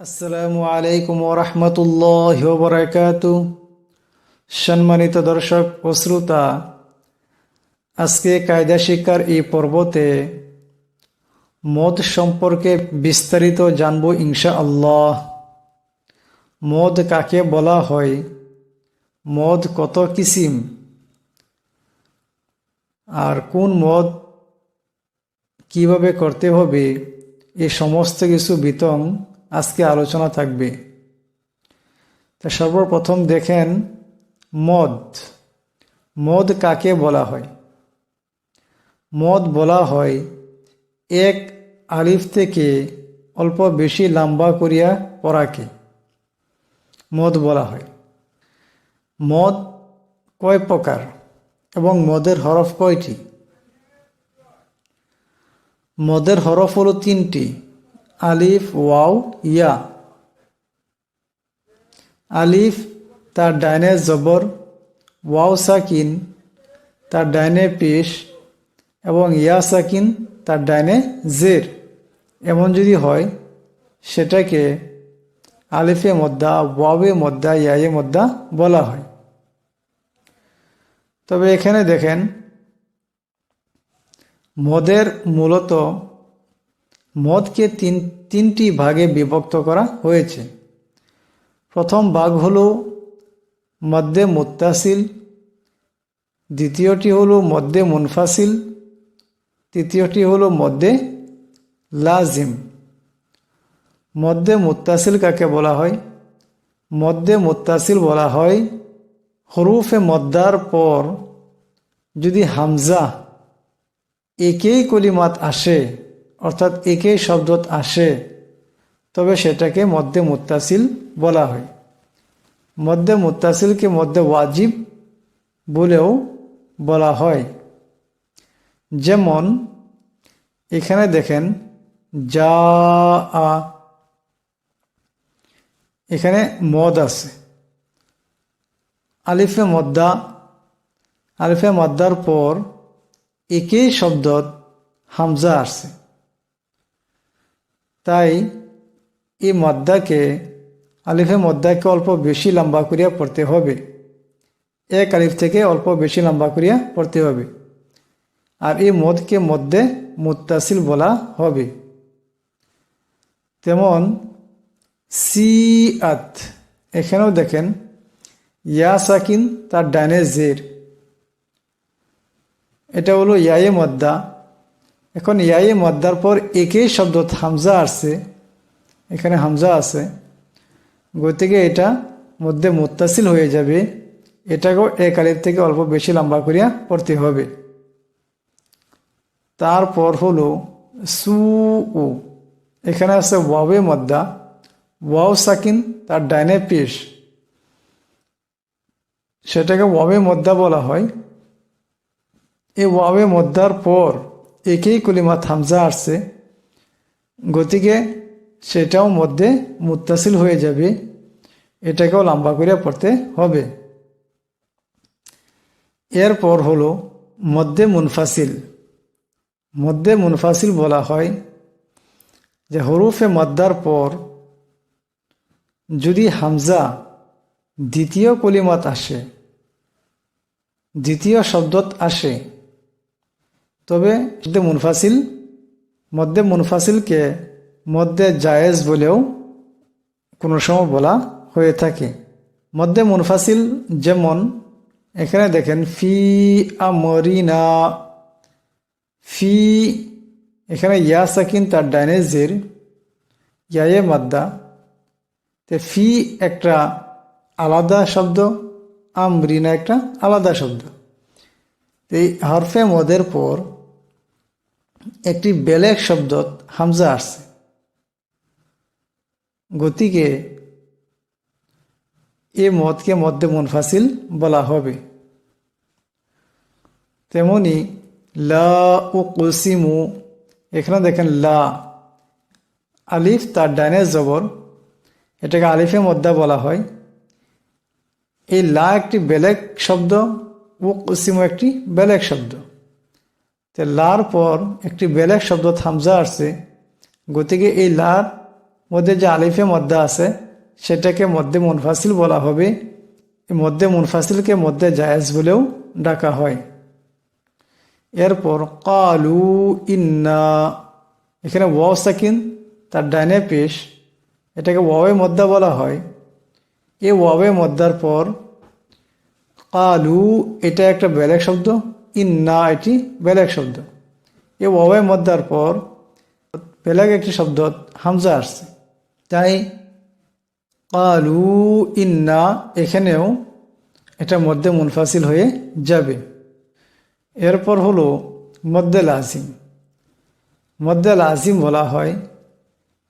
আসসালামু আলাইকুম ওয়া রাহমাতুল্লাহি ওয়া বারাকাতুহু। সম্মানিত দর্শক ও শ্রোতা, আজকে কায়দা শিক্ষার এই পর্বতে মদ সম্পর্কে বিস্তারিত জানব ইনশাআল্লাহ। মদ কাকে বলা হয়, মদ কত কিসিম, আর কোন মদ কিভাবে করতে হবে, এই সমস্ত কিছু বিতং আজকে আলোচনা থাকবে। তা সর্বপ্রথম দেখেন মদ। মদ কাকে বলা হয়? মদ বলা হয় এক আলিফ থেকে অল্প বেশি লম্বা করিয়া পড়াকে মদ বলা হয়। মদ কয় প্রকার এবং মদের হরফ কয়টি? মদের হরফ হলো তিনটি, আলিফ, ওয়াও, ইয়া। আলিফ তার ডাইনে জবর, ওয়াও সাকিন তার ডাইনে পেশ এবং ইয়া সাকিন তার ডাইনে জের। এমন যদি হয় সেটাকে আলিফে মদ্দা, ওয়াওয়ে মদ্দা, ইয়ায়ে মদ্দা বলা হয়। তবে এখানে দেখেন মদের মূলত মদকে তিনটি ভাগে বিভক্ত করা হয়েছে। প্রথম ভাগ হলো মদ্দে মুত্তাসিল, দ্বিতীয়টি হলো মদ্দে মুনফাসিল, তৃতীয়টি হলো মদ্দে লাজিম। মদ্দে মুত্তাসিল কাকে বলা হয়? মদ্দে মুত্তাসিল বলা হয় হরুফে মদ্দার পর যদি হামজা একই কলিমাত আসে, অর্থাৎ একই শব্দত আসে, তবে সেটাকে মদ্দে মুত্তাসিল বলা হয়। মদ্দে মুত্তাসিলকে মদ্দে ওয়াজিব বলেও বলা হয়। যেমন এখানে দেখেন যা আ, এখানে মদ আছে, আলিফে মদ্দা, আলিফে মদ্দার পর একই শব্দত হামজা আসছে, তাই এই মদ্দাকে আলিফে মদ্দাকে অল্প বেশি লম্বা করিয়া পড়তে হবে। এক আলিফ থেকে অল্প বেশি লম্বা করিয়া পড়তে হবে। আর এই মদকে মদ্দে মুত্তাসিল বলা হবে। তেমন সিআত, এখানেও দেখেন ইয়া সাকিন তার ডাইনে জের, এটা হলো ইয়ায়ে মদ্দা। এখন ইয়ায়ে মদ্দার পর একই শব্দ হামজা আসছে, এখানে হামজা আছে, গতিকে এটা মধ্যে মুত্তাসিল হয়ে যাবে। এটাকেও এক আলিফ থেকে অল্প বেশি লম্বা করিয়া পড়তে হবে। তারপর হলো সু উ, এখানে আছে ওয়াওয়ে মদ্দা, ওয়াও সাকিন তার ডাইনে পেশ, সেটাকে ওয়াওয়ে মদ্দা বলা হয়। এই ওয়াওয়ে মদ্দার পর একই কলিমাত হামজা আসছে, গতিকে সেটাও মধ্যে মুত্তাসিল হয়ে যাবে। এটাকেও লম্বা করে পড়তে হবে। এরপর হলো মধ্যে মুনফাসিল। মধ্যে মুনফাসিল বলা হয় যে হরুফে মদ্দার পর যদি হামজা দ্বিতীয় কলিমাত আসে, দ্বিতীয় শব্দত আসে, তবে মধ্যে মুনফাসিলকে মধ্যে জায়েজ বলেও কোনো সময় বলা হয়ে থাকে। মধ্যে মুনফাসিল যেমন এখানে দেখেন ফি আমরিনা, ফি, এখানে ইয়া সাকিন তার ডাইনে জের, ইয়ায়ে মাদ্দা। তে ফি একটা আলাদা শব্দ, আমরিনা একটা আলাদা শব্দ। এই হরফে মদের পর একটি বেলেগ শব্দত হামজা আসছে, গতিকে এ মদকে মধ্যে মুনফাসিল বলা হবে। তেমনি লা উকসিমু, এখানে দেখেন লা, আলিফ তার ডাইনে জবর, এটাকে আলিফে মদ্দা বলা হয়। এই লা একটি বেলেগ শব্দ, উকসিমু একটি বেলেগ শব্দ। লার পর একটি বেলেগ শব্দ হামজা আসছে, গতিকে এই লার মধ্যে যে আলিফে মদ্দা আছে সেটাকে মধ্যে মুনফাসিল বলা হবে। এই মধ্যে মুনফাসিলকে মধ্যে জায়েজ বলেও ডাকা হয়। এরপর কালু ইন্না, এখানে ওয়াও সাকিন তার ডাইনে পেশ, এটাকে ওয়াওয়ে মদ্দা বলা হয়। এই ওয়াওয়ে মদ্দার পর কালু এটা একটা বেলেগ শব্দ, ইন্না এটি বেলেগ শব্দ। এই ওয়াওয়ে মদ্দার পর বেলেগ একটি শব্দ হামজা আসছে, তাই কালু ইন্না এখানেও এটা মধ্যে মুনফাসিল হয়ে যাবে। এরপর হলো মদ্দে লাজিম। মদ্দে লাজিম বলা হয়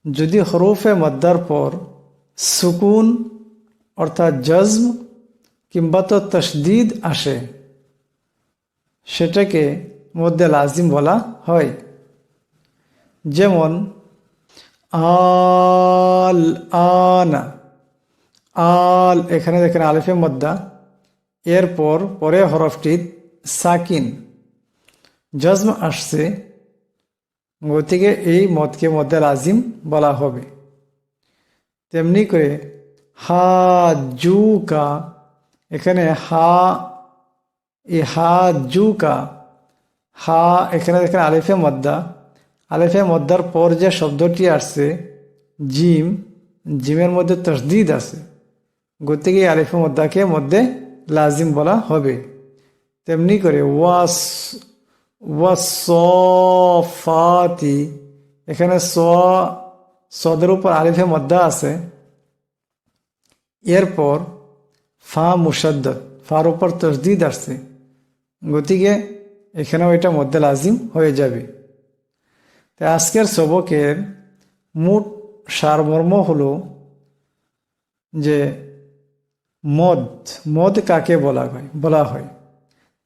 যদি হরফে মদ্দার পর সুকুন অর্থাৎ জজম কিংবা তো তশদিদ আসে, সেটাকে মদ্দে লাজিম বলা হয়। যেমন আল আনা, আল এখানে দেখেন আলিফে মদ্দা, এরপর পরে হরফটি সাকিন জজম আসছে, গতিকে এই মদকে মদ্দে লাজিম বলা হবে। তেমনি করে হা জু কা, এখানে হা এই হা জু কা, হা এখানে দেখেন আলিফে মদ্দা, আলিফে মদ্দার পর যে শব্দটি আসছে জিম, জিমের মধ্যে তসদিদ আছে, গতিকে আলিফে মদ্দাকে মধ্যে লাজিম বলা হবে। তেমনি করে ওয়াসফাতি, এখানে সদের উপর আলিফে মদ্দা আছে, এরপর ফা মুশাদ্দাদ, ফার উপর তসদিদ আসছে, গতিকে এখানেও এটা মধ্যে লাজিম হয়ে যাবে। তাই আজকের সবকের মোট সারমর্ম হলো যে মদ কাকে বলা হয়।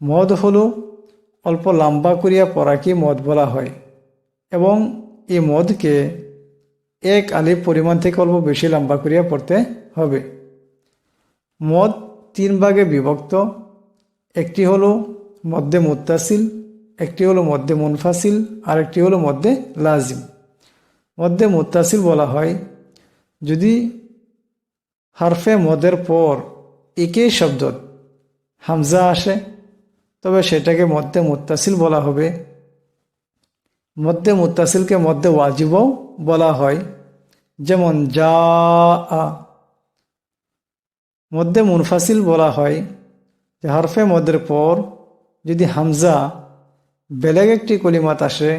মদ হলো অল্প লম্বা করিয়া পড়াকে মদ বলা হয়, এবং এই মদকে এক আলিফ পরিমাণ থেকে অল্প বেশি লম্বা করিয়া পড়তে হবে। মদ 3 ভাগে বিভক্ত, একটি হলো মধ্যে মুত্তাসিল, একটি হলো মধ্যে মুনফাসিল, আর একটি হলো মধ্যে লাজিম। মধ্যে মুত্তাসিল বলা হয় যদি হারফে মদের পর একই শব্দ হামজা আসে, তবে সেটাকে মধ্যে মুত্তাসিল বলা হবে। মধ্যে মুত্তাসিলকে মধ্যে ওয়াজিবও বলা হয়, যেমন যা আ। মধ্যে মুনফাসিল বলা হয় যে হারফে মদের পর যদি হামজা বেলেগ একটি কলিমাত আসে,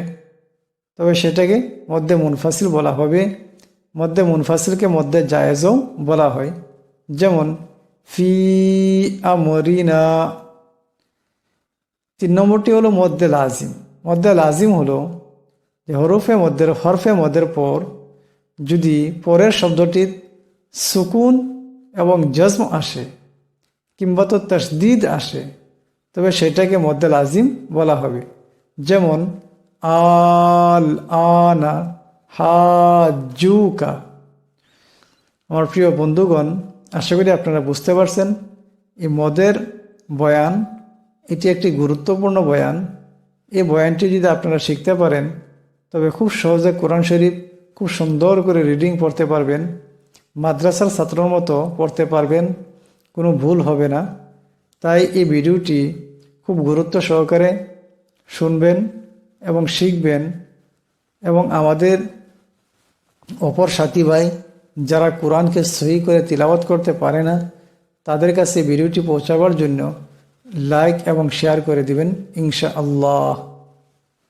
তবে সেটাকে মধ্যে মুনফাসিল বলা হবে। মধ্যে মুনফাসিলকে মধ্যে জায়েজও বলা হয়, যেমন ফি আমরিনা। 3 নম্বরটি হলো মধ্যে লাজিম। মধ্যে লাজিম হলো যে হরফে মদের পর যদি পরের শব্দটির সুকুন এবং জজম আসে কিংবা তো তসদিদ আসে, তবে সেটাকে মধ্যে লাজিম বলা হবে। যেমন আল আনা হাজুকা। আমার প্রিয় বন্ধুগণ, আশা করি আপনারা বুঝতে পারছেন এই মদের বয়ান এটি একটি গুরুত্বপূর্ণ বয়ান। এই বয়ানটি যদি আপনারা শিখতে পারেন, তবে খুব সহজে কোরআন শরীফ খুব সুন্দর করে রিডিং পড়তে পারবেন, মাদ্রাসার ছাত্রের মতো পড়তে পারবেন, কোনো ভুল হবে না। তাই এই ভিডিওটি খুব গুরুত্ব সহকারে শুনবেন এবং শিখবেন, এবং আমাদের অপর সাথী ভাই যারা কোরআনকে সহি করে তিলাওয়াত করতে পারে না, তাদের কাছে ভিডিওটি পৌঁছাবার জন্য লাইক এবং শেয়ার করে দিবেন ইনশাআল্লাহ।